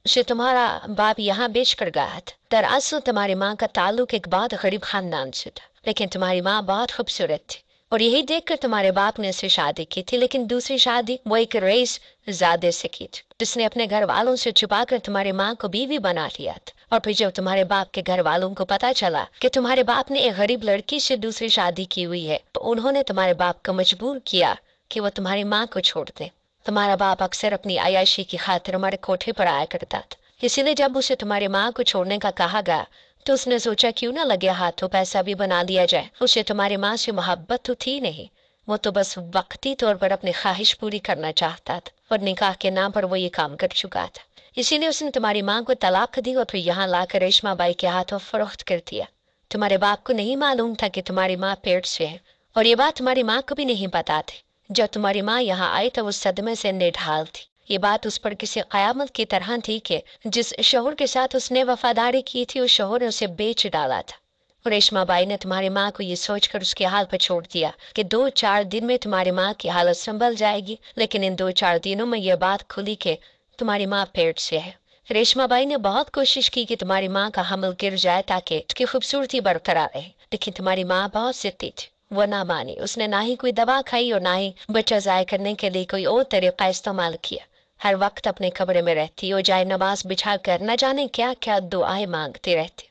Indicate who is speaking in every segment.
Speaker 1: उसे तुम्हारा बाप यहाँ बेच कर गया था। दरअसल तुम्हारी माँ का ताल्लुक एक बहुत गरीब खानदान से था, लेकिन तुम्हारी माँ बहुत खूबसूरत थी और यही देखकर तुम्हारे बाप ने उससे शादी की थी। लेकिन दूसरी शादी वो एक रईस ज़ादे से की थी, जिसने अपने घर वालों से छुपाकर तुम्हारी माँ को बीवी बना लिया था। और फिर जब तुम्हारे बाप के घर वालों को पता चला कि तुम्हारे बाप ने एक गरीब लड़की से दूसरी शादी की हुई है, तो उन्होंने तुम्हारे बाप को मजबूर किया कि वो तुम्हारी माँ को छोड़ दे। तुम्हारा बाप अक्सर अपनी अय्याशी की खातिर हमारे कोठे पर आया करता था, इसीलिए जब उसे तुम्हारी माँ को छोड़ने का कहा गया तो उसने सोचा क्यों ना लगे हाथों पैसा भी बना लिया जाए। उसे तुम्हारी माँ से मोहब्बत तो थी नहीं, वो तो बस वक्ती तौर पर अपनी ख्वाहिश पूरी करना चाहता था और निकाह के नाम पर वो ये काम कर चुका था। इसीलिए उसने तुम्हारी माँ को तलाक दी और फिर यहाँ लाकर रेशमा बाई के हाथों फरोख्त कर दिया। तुम्हारे बाप को नहीं मालूम था कि तुम्हारी माँ पेट से है, और ये बात तुम्हारी माँ को भी नहीं पता थी। जब तुम्हारी माँ यहाँ आई तो वो सदमे से निढाल थी। ये बात उस पर किसी कयामत की तरह थी कि जिस शोहर के साथ उसने वफादारी की थी उस शोहर ने उसे बेच डाला था। रेशमा बाई ने तुम्हारी माँ को ये सोचकर उसके हाल पर छोड़ दिया कि 2-4 दिन में तुम्हारी माँ की हालत संभल जाएगी, लेकिन इन 2-4 दिनों में यह बात खुली कि तुम्हारी माँ पेट से है। रेशमा बाई ने बहुत कोशिश की कि तुम्हारी माँ का हमल गिर जाए ताकि उसकी खूबसूरती बरकरार रहे, लेकिन तुम्हारी माँ बहुत जिद्दी थी। वो ना मानी। उसने ना ही कोई दवा खाई और ना ही बच्चा ज़ाय करने के लिए कोई और तरीका इस्तेमाल किया। हर वक्त अपने कमरे में रहती और जाए नमाज बिछा कर न जाने क्या क्या दुआएं मांगती रहती।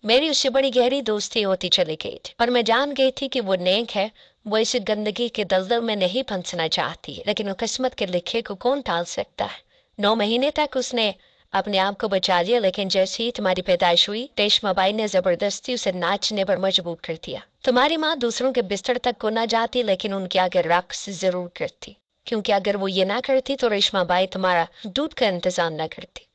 Speaker 1: मेरी उससे बड़ी गहरी दोस्ती होती चली गई थी और मैं जान गई थी कि वो नेक है। वो इस गंदगी के दलदल में नहीं फंसना चाहती है, लेकिन वो किस्मत के लिखे को कौन टाल सकता है। 9 महीने तक उसने अपने आप को बचा लिया, लेकिन जैसे ही तुम्हारी पैदाइश हुई रेशमा बाई ने जबरदस्ती उसे नाचने पर मजबूर कर दिया। तुम्हारी माँ दूसरों के बिस्तर तक को न जाती, लेकिन उनके आगे रक्स जरूर करती, क्योंकि अगर वो ये ना करती तो रेशमा बाई तुम्हारा दूध का इंतजाम न करती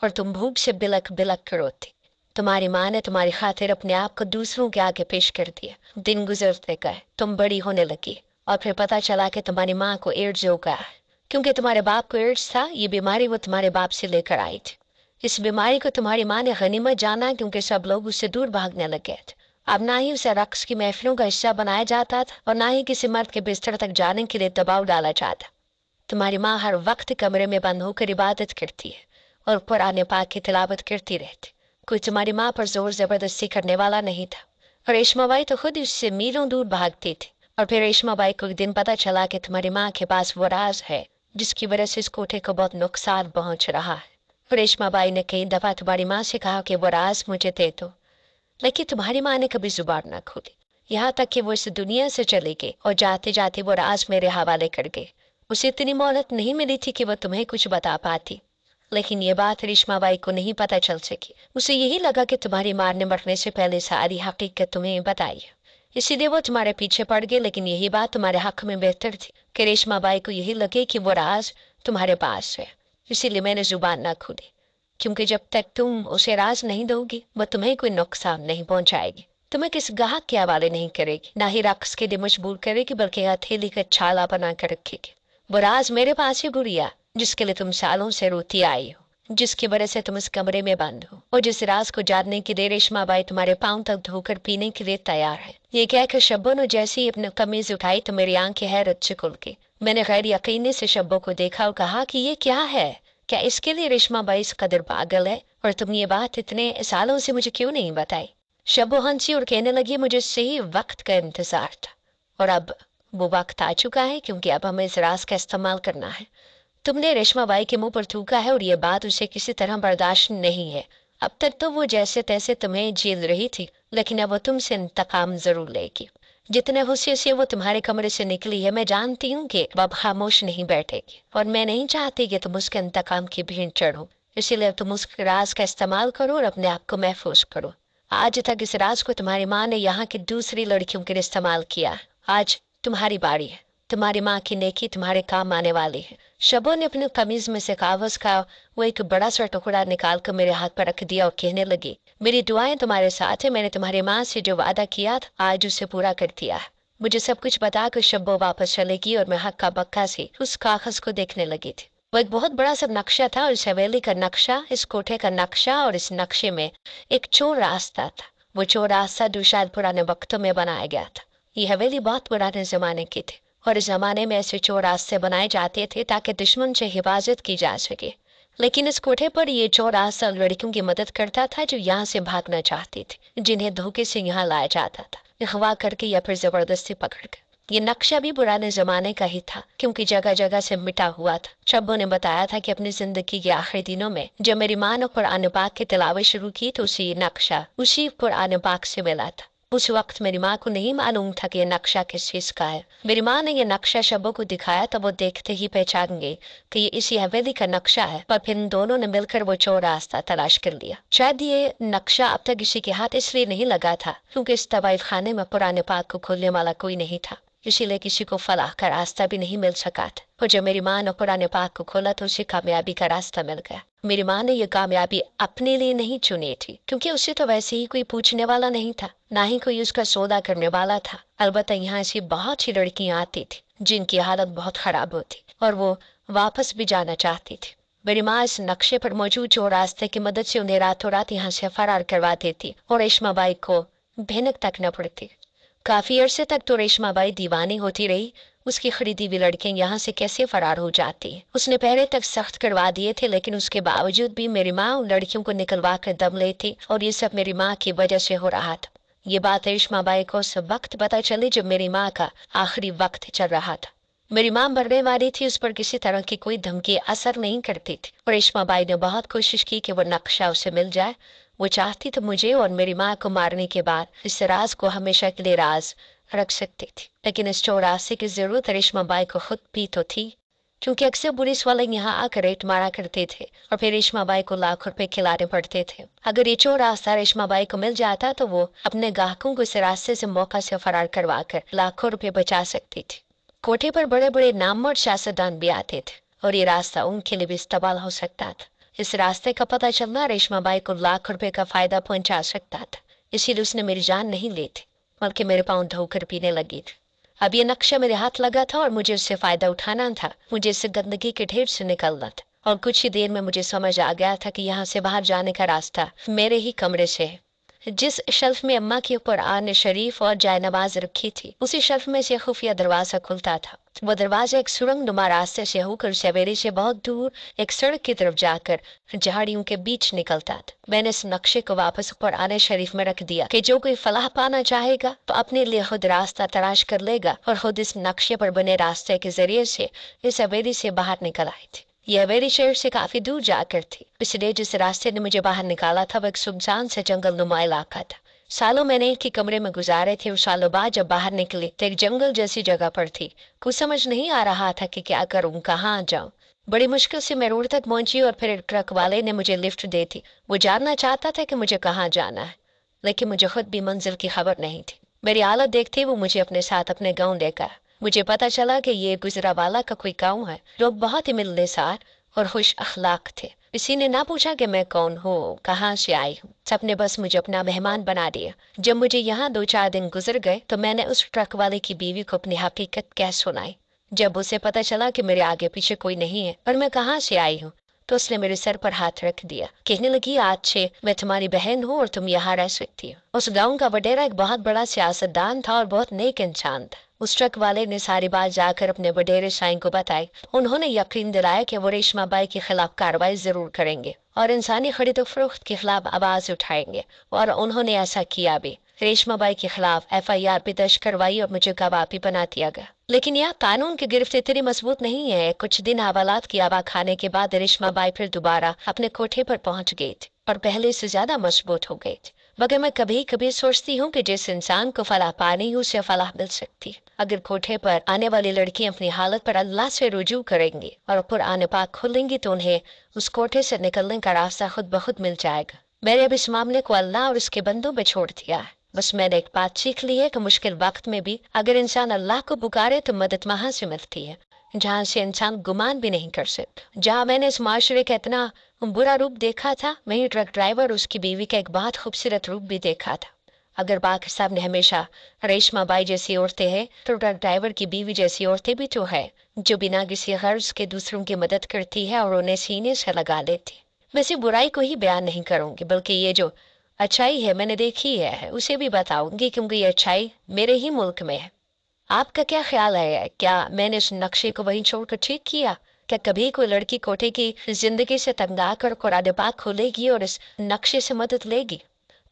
Speaker 1: और तुम भूख से बिलक बिलक कर रोती। तुम्हारी माँ ने तुम्हारी खातिर अपने आप को दूसरों के आगे पेश कर दिया। दिन गुजरते गए, तुम बड़ी होने लगी और फिर पता चला कि तुम्हारी माँ को एड्स हो गया है। क्योंकि तुम्हारे बाप को एड्स था, ये बीमारी वो तुम्हारे बाप से लेकर आई थी। इस बीमारी को तुम्हारी माँ ने गनीमत जाना, क्योंकि सब लोग उससे दूर भागने लगे थे। अब ना ही उसे रक्स की महफिलों का हिस्सा बनाया जाता था और ना ही किसी मर्द के बिस्तर तक जाने के लिए दबाव डाला जाता। तुम्हारी माँ हर वक्त कमरे में बंद होकर इबादत करती है और कुरान पाक की तिलावत करती रहती। कोई तुम्हारी माँ पर जोर जबरदस्ती करने वाला नहीं था। और रेशमा बाई तो खुद उससे मीलों दूर भागती थी। और फिर रेशमा बाई को एक दिन पता चला कि तुम्हारी माँ के पास वो राज है जिसकी वजह से इस कोठे को बहुत नुकसान पहुंच रहा है। रेशमा बाई ने कई दफा तुम्हारी माँ से कहा कि वो राज मुझे दे दो, लेकिन तुम्हारी माँ ने कभी जुबान न खोली। यहाँ तक कि वो इस दुनिया से चली गई और जाते जाते वो राज मेरे हवाले कर गई। उसे इतनी मोहलत नहीं मिली थी कि वो तुम्हें कुछ बता पाती, लेकिन ये बात रेशमा बाई को नहीं पता चल सकी। उसे यही लगा कि तुम्हारी माँ ने मरने से पहले सारी हकीकत तुम्हें बताई है, इसीलिए वो तुम्हारे पीछे पड़ गई। लेकिन यही बात तुम्हारे हक में बेहतर थी कि रेशमा बाई को यही लगे कि वो राज तुम्हारे पास है। इसीलिए मैंने जुबान ना खोली, क्योंकि जब तक तुम उसे राज नहीं दोगी वह तुम्हें कोई नुकसान नहीं पहुंचाएगी, तुम्हें किस गाहक के हवाले नहीं करेगी, ना ही रक्स के लिए मजबूर करेगी, बल्कि हथेली का छाला बना कर रखेगी। वो राज मेरे पास ही गुड़िया, जिसके लिए तुम सालों से रोती आई हो, जिसकी वजह से तुम इस कमरे में बंद हो, और जिस राज को जानने के लिए रेशमा बाई तुम्हारे पांव तक धोकर पीने के लिए तैयार है। ये कहकर शब्बो ने जैसे ही अपनी कमीज उठाई तो मेरी आंखें हैरत से खुल गई। मैंने गैर यकीनी से शब्बो को देखा और कहा कि ये क्या है, क्या इसके लिए रेशमा बाई इस कदर पागल है, और तुम ये बात इतने सालों से मुझे क्यों नहीं बताई। शब्बो हंसी और कहने लगी मुझे सही वक्त का इंतजार था और अब वो वक्त आ चुका है, क्योंकि अब हमें इस राज का इस्तेमाल करना है। तुमने रेशमा बाई के मुंह पर थूका है और ये बात उसे किसी तरह बर्दाश्त नहीं है। अब तक तो वो जैसे तैसे तुम्हें झेल रही थी, लेकिन अब वो तुमसे इंतकाम जरूर लेगी। जितने गुस्से से वो तुम्हारे कमरे से निकली है, मैं जानती हूँ कि अब खामोश नहीं बैठेगी और मैं नहीं चाहती कि तुम उसके इंतकाम की भीड़ चढ़ो। इसीलिए तुम उस राज का इस्तेमाल करो और अपने आप को महफूज करो। आज तक इस राज को तुम्हारी माँ ने यहाँ की दूसरी लड़कियों के लिए इस्तेमाल किया, आज तुम्हारी बारी है। तुम्हारी माँ की नेकी तुम्हारे काम आने वाली है। शबो ने अपने कमीज में से कागज का वो एक बड़ा सा टुकड़ा निकाल कर मेरे हाथ पर रख दिया और कहने लगी मेरी दुआएं तुम्हारे साथ है। मैंने तुम्हारी माँ से जो वादा किया था आज उसे पूरा कर दिया है। मुझे सब कुछ बताकर शब्बो वापस चलेगी और मैं हक्का बक्का से उस कागज को देखने लगी थी। वो एक बहुत बड़ा सा नक्शा था और इस हवेली का नक्शा, इस कोठे का नक्शा, और इस नक्शे में एक चोर रास्ता था। वो चोर रास्ता जो शायद पुराने वक्तों में बनाया गया था। ये हवेली बहुत पुराने जमाने की थी और इस जमाने में ऐसे चोर रास्ते बनाए जाते थे ताकि दुश्मन से हिफाजत की जा सके। लेकिन इस कोठे पर ये चोर 8 साल लड़कियों की मदद करता था जो यहाँ से भागना चाहती थी, जिन्हें धोखे से यहाँ लाया जाता था, अगवा करके या फिर जबरदस्ती पकड़कर। ये नक्शा भी पुराने जमाने का ही था, क्योंकि जगह जगह से मिटा हुआ था। शब्बो ने बताया था कि अपनी जिंदगी के आखिरी दिनों में जब मेरी माँ ने कुरान पाक की तिलावत शुरू की तो उसे ये नक्शा उसी कुरान पाक से मिला था। उस वक्त मेरी माँ को नहीं मालूम था कि ये नक्शा किस चीज का है। मेरी माँ ने ये नक्शा शब्बो को दिखाया तो वो देखते ही पहचान गए कि ये इसी हवेली का नक्शा है। पर फिर इन दोनों ने मिलकर वो चोर रास्ता तलाश कर लिया। शायद ये नक्शा अब तक किसी के हाथ इसलिए नहीं लगा था क्योंकि इस तवाइफ खाने में पुराने पाक को खोलने वाला कोई नहीं था, इसीलिए किसी को फलाह का रास्ता भी नहीं मिल सका था। और जब मेरी माँ ने पुराने पाक को खोला तो उसे कामयाबी का रास्ता मिल गया। मेरी माँ ने यह कामयाबी अपने लिए नहीं चुनी थी, क्योंकि उसे तो वैसे ही कोई पूछने वाला नहीं था, ना ही कोई उसका सौदा करने वाला था। अलबत्ता यहाँ से बहुत सी लड़कियां आती थी जिनकी हालत बहुत खराब होती और वो वापस भी जाना चाहती थी। मेरी माँ इस नक्शे पर मौजूद चोर रास्ते की मदद से उन्हें रातों रात यहाँ से फरार करवा देती और रेशमा बाई को भनक तक न पड़ती। काफी अरसे तक तो रेशमा बाई दीवानी होती रही। उसकी खरीदी हुई लड़कियां यहाँ से कैसे फरार हो जाती है। उसने पहले तक सख्त करवा दिए थे, लेकिन उसके बावजूद भी मेरी माँ उन लड़कियों को निकलवा कर दम लेती और ये सब मेरी माँ की वजह से हो रहा था। ये बात रेशमा बाई को उस वक्त पता चली जब मेरी माँ का आखिरी वक्त चल रहा था। मेरी माँ मरने वाली थी, उस पर किसी तरह की कोई धमकी असर नहीं करती थी। रेशमा बाई ने बहुत कोशिश की कि वो नक्शा उसे मिल जाए। वो चाहती तो मुझे और मेरी माँ को मारने के बाद इस राज को हमेशा के लिए राज रख सकती थी, लेकिन इस चौरासी की जरूरत रेशमा बाई को खुद भी तो थी, क्योंकि अक्सर पुलिस वाले यहाँ आकर रेट मारा करते थे और फिर रेशमा बाई को लाखों रुपए खिलाने पड़ते थे। अगर ये चोर रास्ता रेशमा बाई को मिल जाता तो वो अपने ग्राहकों को इस रास्ते से मौका से फरार करवा कर लाखों रुपए बचा सकती थी। कोठे पर बड़े बड़े नामवर सियासतदान भी आते थे और ये रास्ता उनके लिए भी इस्तेमाल हो सकता था। इस रास्ते का पता चलना रेशमा बाई को लाख रुपए का फायदा पहुंचा सकता था, इसीलिए उसने मेरी जान नहीं ली थी, बल्कि मेरे पाँव धोकर पीने लगी थी। अब ये नक्शा मेरे हाथ लगा था और मुझे उससे फायदा उठाना था। मुझे इससे गंदगी के ढेर से निकलना था और कुछ ही देर में मुझे समझ आ गया था कि यहाँ से बाहर जाने का रास्ता मेरे ही कमरे से है। जिस शेल्फ में अम्मा के ऊपर आन शरीफ और जायनमाज रखी थी, उसी शेल्फ में से खुफिया दरवाजा खुलता था। वो दरवाजा एक सुरंग नुमा रास्ते से होकर सवेरे से बहुत दूर एक सड़क की तरफ जाकर झाड़ियों के बीच निकलता था। मैंने इस नक्शे को वापस ऊपर आने शरीफ में रख दिया कि जो कोई फलाह पाना चाहेगा तो अपने लिए खुद रास्ता तलाश कर लेगा और खुद इस नक्शे पर बने रास्ते के जरिए से इस हवेली से बाहर निकल आई थी। यह हवेली शहर से काफी दूर जाकर थी, इसलिए जिस रास्ते ने मुझे बाहर निकाला था वह एक सुनसान से जंगल नुमा इलाका था। सालों मैंने एक ही कमरे में गुजारे थे और सालों बाद जब बाहर निकली तो एक जंगल जैसी जगह पर थी। कुछ समझ नहीं आ रहा था कि क्या करूं, कहाँ जाऊं। बड़ी मुश्किल से मैं रोड तक पहुंची और फिर ट्रक वाले ने मुझे लिफ्ट दी थी। वो जानना चाहता था कि मुझे कहाँ जाना है, लेकिन मुझे खुद भी मंजिल की खबर नहीं थी। मेरी हालत देखते वो मुझे अपने साथ अपने गाँव लेकर। मुझे पता चला कि ये गुजरावाला का कोई गाँव है। लोग बहुत ही मिलनसार और खुश अखलाक थे। किसी ने ना पूछा कि मैं कौन हूँ, कहाँ से आई हूँ। सबने बस मुझे अपना मेहमान बना दिया। जब मुझे यहाँ 2-4 दिन गुजर गए तो मैंने उस ट्रक वाले की बीवी को अपनी हकीकत क्या सुनाई। जब उसे पता चला कि मेरे आगे पीछे कोई नहीं है और मैं कहाँ से आई हूँ, तो उसने मेरे सर पर हाथ रख दिया, कहने लगी आज से मैं तुम्हारी बहन हूँ और तुम यहाँ रह सकती हो। उस गाँव का वडेरा एक बहुत बड़ा सियासतदान था और बहुत नेक इंसान था। उस ट्रक वाले ने सारी बात जाकर अपने वडेरे शाही को बताई। उन्होंने यकीन दिलाया कि वो रेशमा बाई के खिलाफ कार्रवाई जरूर करेंगे और इंसानी खरीदो फरोख्त के खिलाफ आवाज उठाएंगे, और उन्होंने ऐसा किया भी। रेशमा बाई के खिलाफ FIR भी दर्ज करवाई और मुझे गवाह भी बना दिया गया। लेकिन यह कानून की गिरफ्त इतनी मजबूत नहीं है। कुछ दिन हवालात की आवा खाने के बाद रेशमा बाई फिर दोबारा अपने कोठे पर पहुंच गई थी और पहले से ज्यादा मजबूत हो गई थी। मगर मैं कभी कभी सोचती हूँ कि जिस इंसान को फलाह पानी उसे फलाह मिल सकती है। अगर कोठे पर आने वाली लड़कियां अपनी हालत पर अल्लाह से रुजू करेंगी और कुरान पाक खोलेंगी तो उन्हें उस कोठे से निकलने का रास्ता खुद ब खुद मिल जाएगा। मैंने अब इस मामले को अल्लाह और उसके बंदों में छोड़ दिया है। बस मैंने एक बात सीख ली है कि मुश्किल वक्त में भी अगर इंसान अल्लाह को पुकारे तो मदद वहां से मिलती है, जहाँ से इंसान गुमान भी नहीं कर सकता। जहाँ मैंने इस माशरे का इतना बुरा रूप देखा था, वहीं ट्रक ड्राइवर उसकी बीवी का एक बहुत खूबसूरत रूप भी देखा था। अगर बाकी साहब ने हमेशा रेशमा बाई जैसी औरतें हैं तो ट्रक ड्राइवर की बीवी जैसी औरतें भी तो है, जो बिना किसी गर्ज के दूसरों की मदद करती है और उन्हें सीने से लगा लेती। वैसे बुराई को ही बयान नहीं करूंगी, बल्कि ये जो अच्छाई है मैंने देखी है उसे भी बताऊंगी, क्योंकि ये अच्छाई मेरे ही मुल्क में है। आपका क्या ख्याल है? क्या मैंने उस नक्शे को वहीं छोड़कर ठीक किया? کیا کبھی کوئی لڑکی کوٹے کی زندگی سے تنگ آ کر قرآن پاک کھولے گی اور اس نقشے سے مدد لے گی؟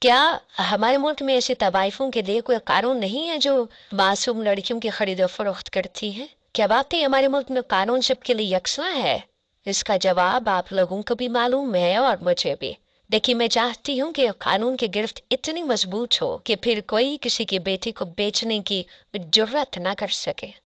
Speaker 1: کیا ہمارے ملک میں ایسے طوائفوں کے لیے کوئی قانون نہیں ہے جو معصوم لڑکیوں کی خرید و فروخت کرتی ہے؟ کیا واقعی ہمارے ملک میں قانون سب کے لیے یکساں ہے؟ اس کا جواب آپ لوگوں کو بھی معلوم ہے اور مجھے بھی۔ دیکھیے، میں چاہتی ہوں کہ قانون کی گرفت اتنی مضبوط ہو کہ پھر کوئی کسی کی بیٹی کو بیچنے کی جرات نہ کر سکے۔